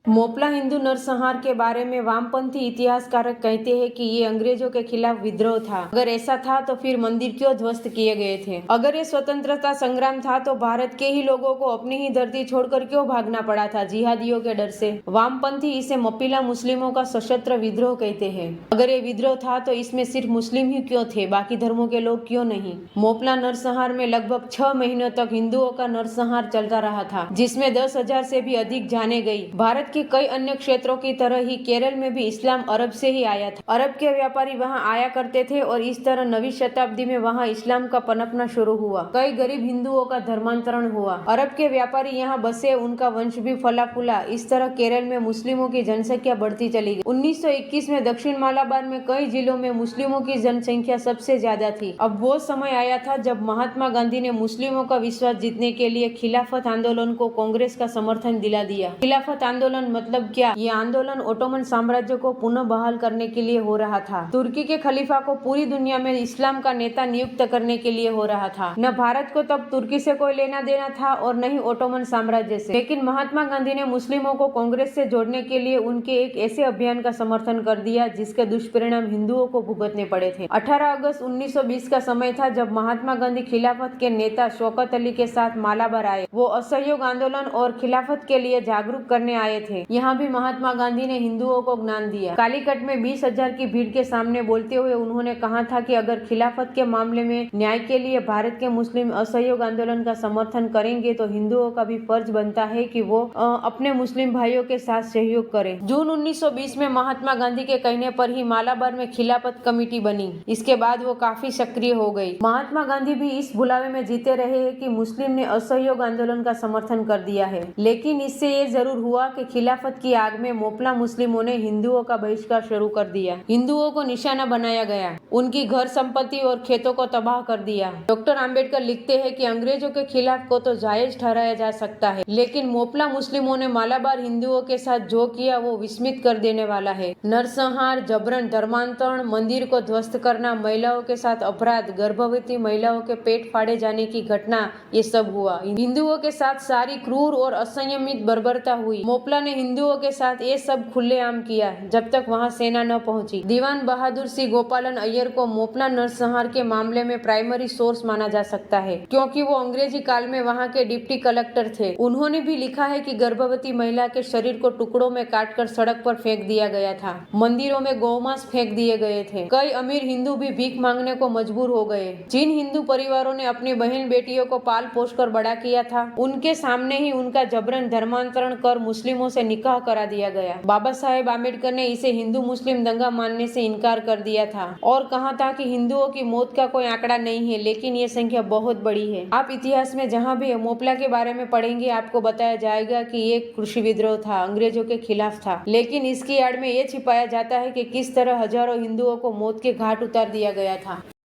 मोपला हिंदू नरसंहार के बारे में वामपंथी इतिहासकारक कहते हैं कि ये अंग्रेजों के खिलाफ विद्रोह था। अगर ऐसा था तो फिर मंदिर क्यों ध्वस्त किए गए थे? अगर ये स्वतंत्रता संग्राम था तो भारत के ही लोगों को अपनी ही धरती छोड़कर क्यों भागना पड़ा था, जिहादियों के डर से? वामपंथी इसे मपीला मुस्लिमों का सशस्त्र विद्रोह कहते हैं। अगर ये विद्रोह था तो इसमें सिर्फ मुस्लिम ही क्यों थे, बाकी धर्मों के लोग क्यों नहीं? मोपला नरसंहार में लगभग 6 महीनों तक हिंदुओं का नरसंहार चलता रहा था, जिसमें 10,000 से भी अधिक जाने गई। भारत के कई अन्य क्षेत्रों की तरह ही केरल में भी इस्लाम अरब से ही आया था। अरब के व्यापारी वहां आया करते थे और इस तरह नवीं शताब्दी में वहां इस्लाम का पनपना शुरू हुआ। कई गरीब हिंदुओं का धर्मांतरण हुआ। अरब के व्यापारी यहाँ बसे, उनका वंश भी फला फूला। इस तरह केरल में मुस्लिमों की जनसंख्या बढ़ती चली गई। 1921 में दक्षिण मालाबार में कई जिलों में मुस्लिमों की जनसंख्या सबसे ज्यादा थी। अब वो समय आया था जब महात्मा गांधी ने मुस्लिमों का विश्वास जीतने के लिए खिलाफत आंदोलन को कांग्रेस का समर्थन दिला दिया। खिलाफत आंदोलन मतलब क्या? ये आंदोलन ओटोमन साम्राज्य को पुनः बहाल करने के लिए हो रहा था। तुर्की के खलीफा को पूरी दुनिया में इस्लाम का नेता नियुक्त करने के लिए हो रहा था। न भारत को तब तुर्की से कोई लेना देना था और न ही ओटोमन साम्राज्य से। लेकिन महात्मा गांधी ने मुस्लिमों को कांग्रेस से जोड़ने के लिए उनके एक ऐसे अभियान का समर्थन कर दिया जिसके दुष्परिणाम हिंदुओं को भुगतने पड़े थे। 18 अगस्त 1920 का समय था जब महात्मा गांधी खिलाफत के नेता शौकत अली के साथ मालाबार आए। वो असहयोग आंदोलन और खिलाफत के लिए जागरूक करने आए थे। यहाँ भी महात्मा गांधी ने हिंदुओं को ज्ञान दिया। कालीकट में 20,000 की भीड़ के सामने बोलते हुए उन्होंने कहा था कि अगर खिलाफत के मामले में न्याय के लिए भारत के मुस्लिम असहयोग आंदोलन का समर्थन करेंगे तो हिंदुओं का भी फर्ज बनता है कि वो अपने मुस्लिम भाइयों के साथ सहयोग करें। जून 1920 में महात्मा गांधी के कहने पर ही मालाबार में खिलाफत कमेटी बनी। इसके बाद वो काफी सक्रिय हो गई। महात्मा गांधी भी इस बुलावे में जीते रहे हैं कि मुस्लिम ने असहयोग आंदोलन का समर्थन कर दिया है, लेकिन इससे ये जरूर हुआ कि खिलाफत की आग में मोपला मुस्लिमों ने हिंदुओं का बहिष्कार शुरू कर दिया। हिंदुओं को निशाना बनाया गया, उनकी घर संपत्ति और खेतों को तबाह कर दिया। डॉक्टर आम्बेडकर लिखते हैं कि अंग्रेजों के खिलाफ को तो जायज ठहराया जा सकता है, लेकिन मोपला मुस्लिमों ने मालाबार हिंदुओं के साथ जो किया वो विस्मित कर देने वाला है। नरसंहार, जबरन धर्मांतरण, मंदिर को ध्वस्त करना, महिलाओं के साथ अपराध, गर्भवती महिलाओं के पेट फाड़े जाने की घटना, ये सब हुआ। हिंदुओं के साथ सारी क्रूर और असंयमित बर्बरता हुई। मोपला ने हिंदुओं के साथ ये सब खुलेआम किया जब तक वहां सेना न पहुंची। दीवान बहादुर सिंह गोपालन अय्यर को मोपला नरसंहार के मामले में प्राइमरी सोर्स माना जा सकता है, क्योंकि वो अंग्रेजी काल में वहां के डिप्टी कलेक्टर थे। उन्होंने भी लिखा है कि गर्भवती महिला के शरीर को टुकड़ों में काटकर सड़क पर फेंक दिया गया था। मंदिरों में गौमांस फेंक दिए गए थे। कई अमीर हिंदू भी भीख मांगने को मजबूर हो गए। जिन हिंदू परिवारों ने अपनी बहन बेटियों को पाल पोस कर बड़ा किया था, उनके सामने ही उनका जबरन धर्मांतरण कर मुस्लिमों से निकाह करा दिया गया। बाबा साहेब आम्बेडकर ने इसे हिंदू मुस्लिम दंगा मानने से इनकार कर दिया था और कहा था कि हिंदुओं की मौत का कोई आंकड़ा नहीं है, लेकिन ये संख्या बहुत बड़ी है। आप इतिहास में जहाँ भी मोपला के बारे में पढ़ेंगे आपको बताया जाएगा कि ये कृषि विद्रोह था, अंग्रेजों के खिलाफ था, लेकिन इसकी आड़ में ये छिपाया जाता है कि किस तरह हजारों हिंदुओं को मौत के घाट उतार दिया गया था।